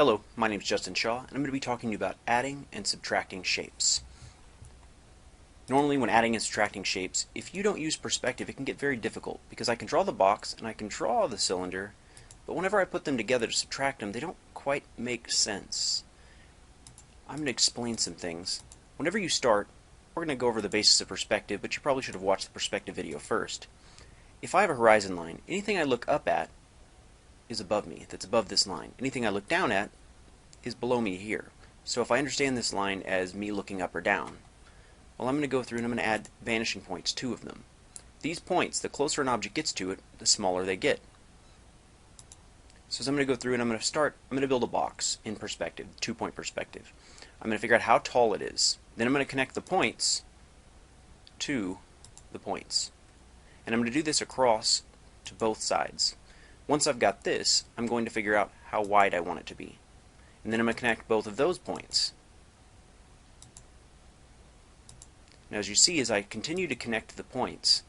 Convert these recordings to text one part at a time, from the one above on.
Hello, my name is Justin Shaw, and I'm going to be talking to you about adding and subtracting shapes. Normally when adding and subtracting shapes, if you don't use perspective, it can get very difficult, because I can draw the box and I can draw the cylinder, but whenever I put them together to subtract them, they don't quite make sense. I'm going to explain some things. Whenever you start, we're going to go over the basis of perspective, but you probably should have watched the perspective video first. If I have a horizon line, anything I look up at is above me, that's above this line. Anything I look down at is below me here. So if I understand this line as me looking up or down, well, I'm going to go through and I'm going to add vanishing points, 2 of them. These points, the closer an object gets to it, the smaller they get. So as I'm going to go through and I'm going to build a box in perspective, 2-point perspective. I'm going to figure out how tall it is. Then I'm going to connect the points to the points. And I'm going to do this across to both sides. Once I've got this, I'm going to figure out how wide I want it to be. And then I'm going to connect both of those points. Now as you see, as I continue to connect the points,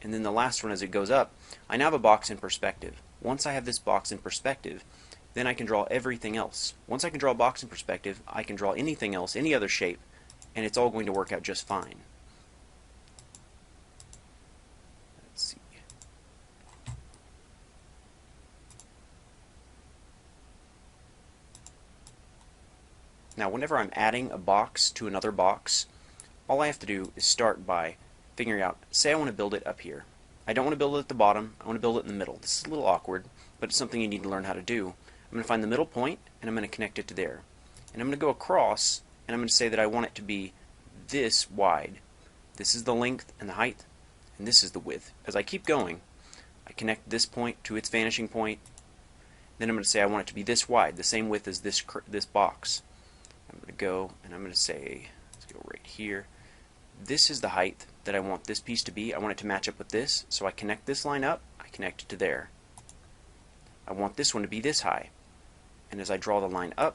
and then the last one as it goes up, I now have a box in perspective. Once I have this box in perspective, then I can draw everything else. Once I can draw a box in perspective, I can draw anything else, any other shape, and it's all going to work out just fine. Let's see. Now whenever I'm adding a box to another box, all I have to do is start by figuring out, say I want to build it up here. I don't want to build it at the bottom, I want to build it in the middle. This is a little awkward, but it's something you need to learn how to do. I'm going to find the middle point, and I'm going to connect it to there. And I'm going to go across, and I'm going to say that I want it to be this wide. This is the length and the height, and this is the width. As I keep going, I connect this point to its vanishing point. Then I'm going to say I want it to be this wide, the same width as this box. I'm going to go, and I'm going to say, let's go right here. This is the height that I want this piece to be. I want it to match up with this, so I connect this line up, I connect it to there. I want this one to be this high. And as I draw the line up,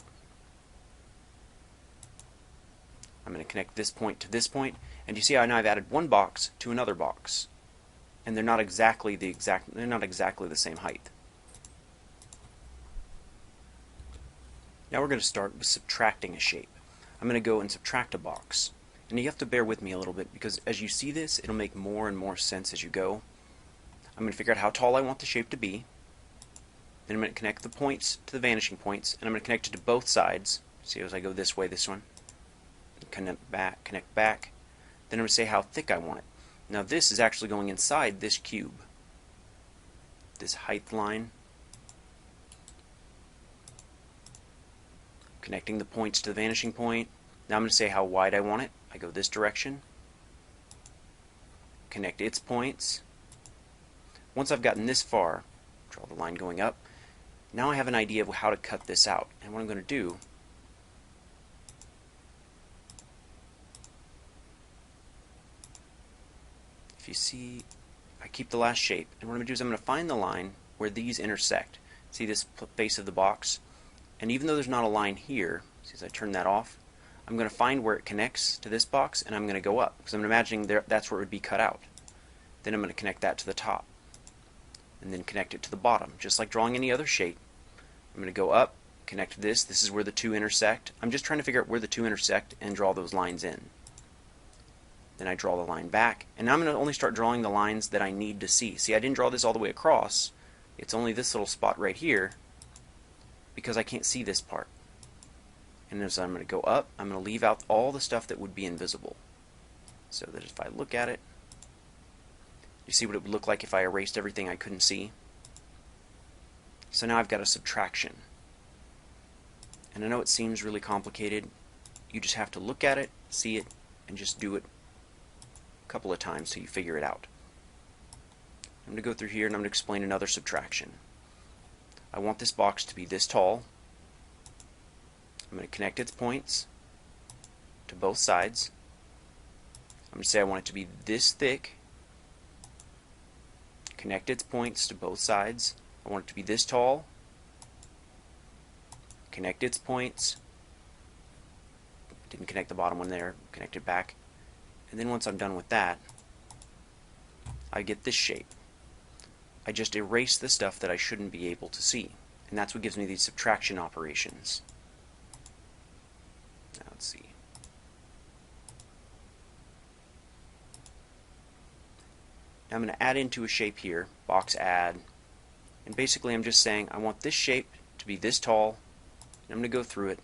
I'm going to connect this point to this point, and you see how now I've added one box to another box. And they're not exactly the same height. Now we're going to start with subtracting a shape. I'm going to go and subtract a box. And you have to bear with me a little bit, because as you see this, it'll make more and more sense as you go. I'm going to figure out how tall I want the shape to be. Then I'm going to connect the points to the vanishing points, and I'm going to connect it to both sides. See, as I go this way, this one. Connect back. Then I'm going to say how thick I want it. Now this is actually going inside this cube. This height line. Connecting the points to the vanishing point. Now I'm going to say how wide I want it. I go this direction. Connect its points. Once I've gotten this far, draw the line going up. Now I have an idea of how to cut this out. And what I'm going to do, if you see, I keep the last shape. And what I'm going to do is I'm going to find the line where these intersect. See this face of the box? And even though there's not a line here, see as I turn that off, I'm going to find where it connects to this box, and I'm going to go up, because I'm imagining that's where it would be cut out. Then I'm going to connect that to the top, and then connect it to the bottom, just like drawing any other shape. I'm going to go up, connect this. This is where the two intersect. I'm just trying to figure out where the two intersect and draw those lines in. Then I draw the line back, and now I'm going to only start drawing the lines that I need to see. See, I didn't draw this all the way across. It's only this little spot right here, because I can't see this part. And as I'm going to go up, I'm going to leave out all the stuff that would be invisible. So that if I look at it, you see what it would look like if I erased everything I couldn't see? So now I've got a subtraction. And I know it seems really complicated. You just have to look at it, see it, and just do it a couple of times till you figure it out. I'm going to go through here and I'm going to explain another subtraction. I want this box to be this tall. I'm going to connect its points to both sides. I'm going to say I want it to be this thick. Connect its points to both sides. I want it to be this tall. Connect its points. Didn't connect the bottom one there. Connect it back. And then once I'm done with that, I get this shape. I just erase the stuff that I shouldn't be able to see. and that's what gives me these subtraction operations. Now let's see. Now I'm going to add into a shape here, box add, and basically I'm just saying I want this shape to be this tall, and I'm going to go through it.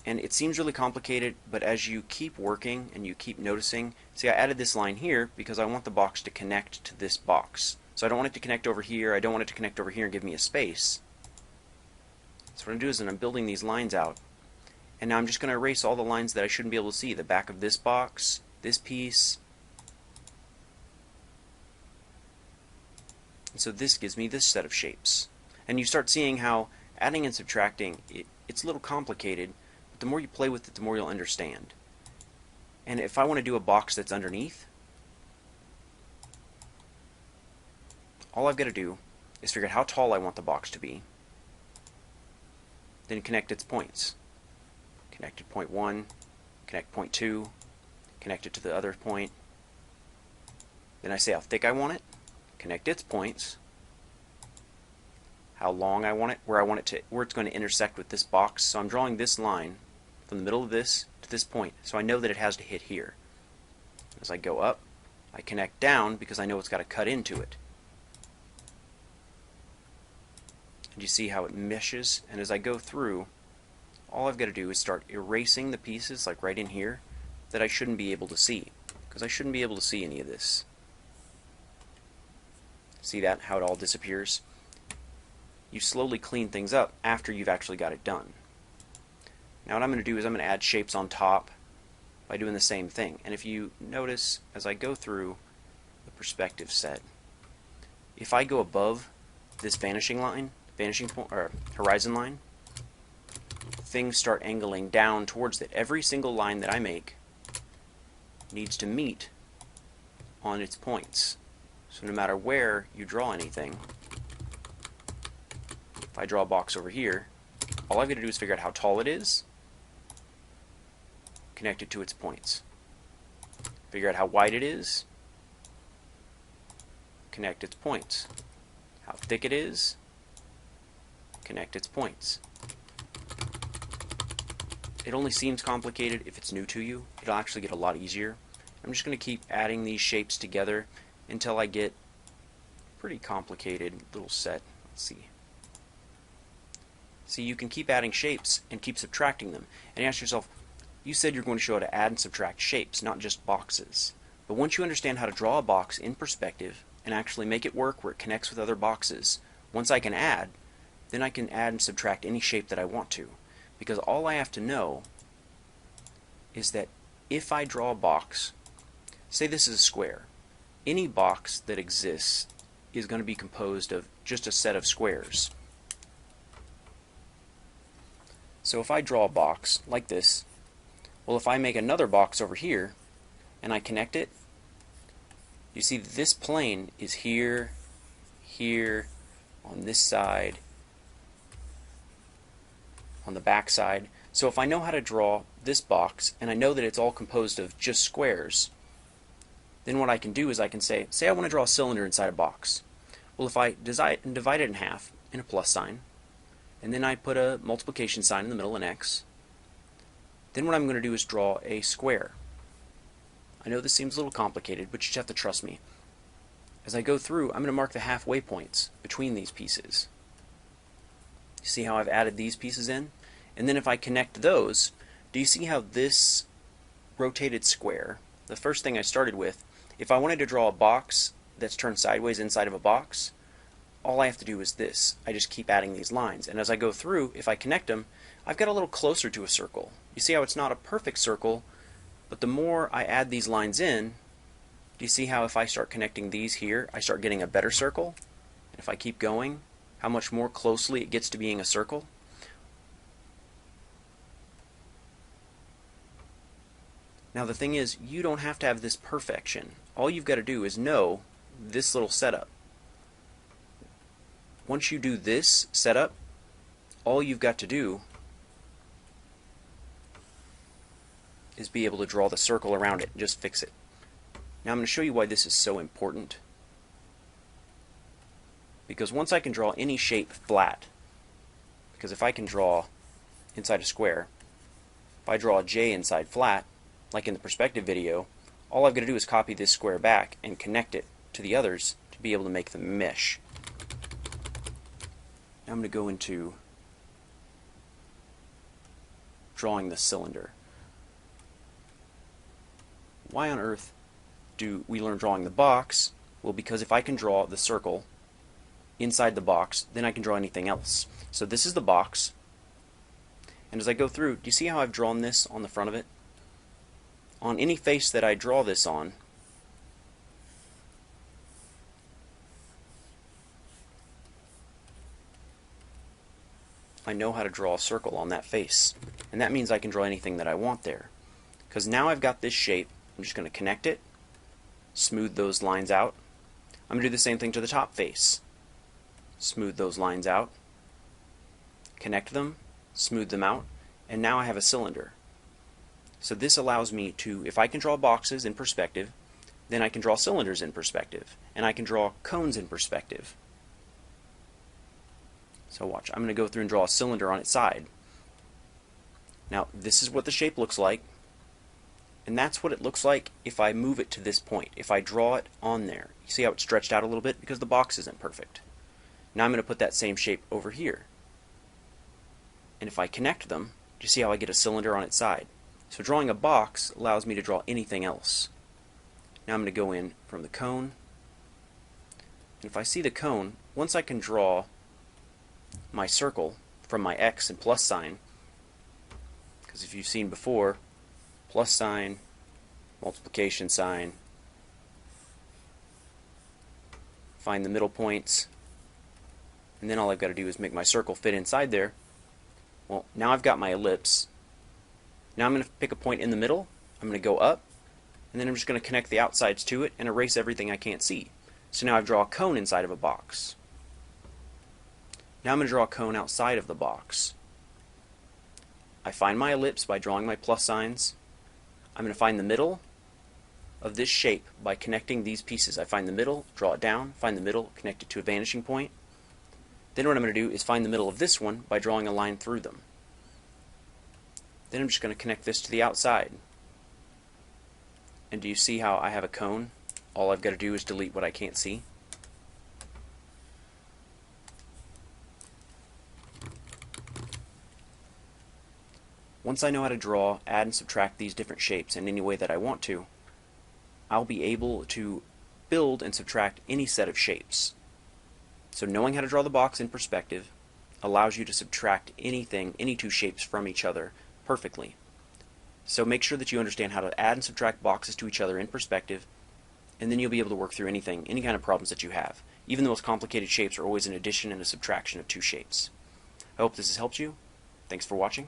And it seems really complicated, but as you keep working and you keep noticing, see I added this line here because I want the box to connect to this box. So I don't want it to connect over here, I don't want it to connect over here and give me a space. So what I'm doing is I'm building these lines out, and now I'm just going to erase all the lines that I shouldn't be able to see. The back of this box, this piece, and so this gives me this set of shapes. And you start seeing how adding and subtracting, it's a little complicated, but the more you play with it, the more you'll understand. And if I want to do a box that's underneath, all I've got to do is figure out how tall I want the box to be, then connect its points. Connect at point 1, connect point 2, connect it to the other point. Then I say how thick I want it, connect its points, how long I want it, where it's going to intersect with this box. So I'm drawing this line from the middle of this to this point, so I know that it has to hit here. As I go up, I connect down because I know it's got to cut into it. And you see how it meshes, and as I go through, all I've got to do is start erasing the pieces, like right in here, that I shouldn't be able to see, because I shouldn't be able to see any of this. See that, how it all disappears? You slowly clean things up after you've actually got it done. Now what I'm going to do is I'm going to add shapes on top by doing the same thing. And if you notice, as I go through the perspective set, if I go above this vanishing point or horizon line, things start angling down towards it. Every single line that I make needs to meet on its points. So no matter where you draw anything, if I draw a box over here, all I've got to do is figure out how tall it is, connect it to its points. Figure out how wide it is, connect its points. How thick it is, connect its points. It only seems complicated if it's new to you. It'll actually get a lot easier. I'm just going to keep adding these shapes together until I get a pretty complicated little set. Let's see. See, you can keep adding shapes and keep subtracting them. And you ask yourself, you said you're going to show how to add and subtract shapes, not just boxes. But once you understand how to draw a box in perspective and actually make it work where it connects with other boxes, once I can add, then I can add and subtract any shape that I want to. Because all I have to know is that if I draw a box, say this is a square, any box that exists is going to be composed of just a set of squares. So if I draw a box like this, well, if I make another box over here and I connect it, you see this plane is here, here, on this side, on the back side. So if I know how to draw this box and I know that it's all composed of just squares, then what I can do is I can say I want to draw a cylinder inside a box. Well, if I divide it in half in a plus sign, and then I put a multiplication sign in the middle, an X, then what I'm going to do is draw a square. I know this seems a little complicated, but you just have to trust me. As I go through, I'm going to mark the halfway points between these pieces. You see how I've added these pieces in? And then if I connect those, do you see how this rotated square, the first thing I started with, if I wanted to draw a box that's turned sideways inside of a box, all I have to do is this. I just keep adding these lines. And as I go through, if I connect them, I've got a little closer to a circle. You see how it's not a perfect circle, but the more I add these lines in, do you see how if I start connecting these here, I start getting a better circle? And if I keep going, how much more closely it gets to being a circle? Now the thing is, you don't have to have this perfection. All you've got to do is know this little setup. Once you do this setup, all you've got to do is be able to draw the circle around it and just fix it. Now I'm going to show you why this is so important. Because once I can draw any shape flat, because if I can draw inside a square, if I draw a J inside flat, like in the perspective video, all I've got to do is copy this square back and connect it to the others to be able to make them mesh. Now I'm going to go into drawing the cylinder. Why on earth do we learn drawing the box? Well, because if I can draw the circle inside the box, then I can draw anything else. So this is the box, and as I go through, do you see how I've drawn this on the front of it? On any face that I draw this on, I know how to draw a circle on that face, and that means I can draw anything that I want there. Because now I've got this shape, I'm just going to connect it, smooth those lines out. I'm going to do the same thing to the top face. Smooth those lines out, connect them, smooth them out, and now I have a cylinder. So this allows me to, if I can draw boxes in perspective, then I can draw cylinders in perspective, and I can draw cones in perspective. So watch, I'm going to go through and draw a cylinder on its side. Now this is what the shape looks like, and that's what it looks like if I move it to this point, if I draw it on there. You see how it's stretched out a little bit because the box isn't perfect. Now I'm going to put that same shape over here. And if I connect them, do you see how I get a cylinder on its side? So drawing a box allows me to draw anything else. Now I'm going to go in from the cone. And if I see the cone, once I can draw my circle from my X and plus sign, because if you've seen before, plus sign, multiplication sign, find the middle points, and then all I've got to do is make my circle fit inside there. Well, now I've got my ellipse. Now I'm going to pick a point in the middle, I'm going to go up, and then I'm just going to connect the outsides to it and erase everything I can't see. So now I draw a cone inside of a box. Now I'm going to draw a cone outside of the box. I find my ellipse by drawing my plus signs. I'm going to find the middle of this shape by connecting these pieces. I find the middle, draw it down, find the middle, connect it to a vanishing point. Then what I'm going to do is find the middle of this one by drawing a line through them. Then I'm just going to connect this to the outside. And do you see how I have a cone? All I've got to do is delete what I can't see. Once I know how to draw, add and subtract these different shapes in any way that I want to, I'll be able to build and subtract any set of shapes. So knowing how to draw the box in perspective allows you to subtract anything, any two shapes from each other perfectly. So make sure that you understand how to add and subtract boxes to each other in perspective, and then you'll be able to work through anything, any kind of problems that you have. Even the most complicated shapes are always an addition and a subtraction of two shapes. I hope this has helped you. Thanks for watching.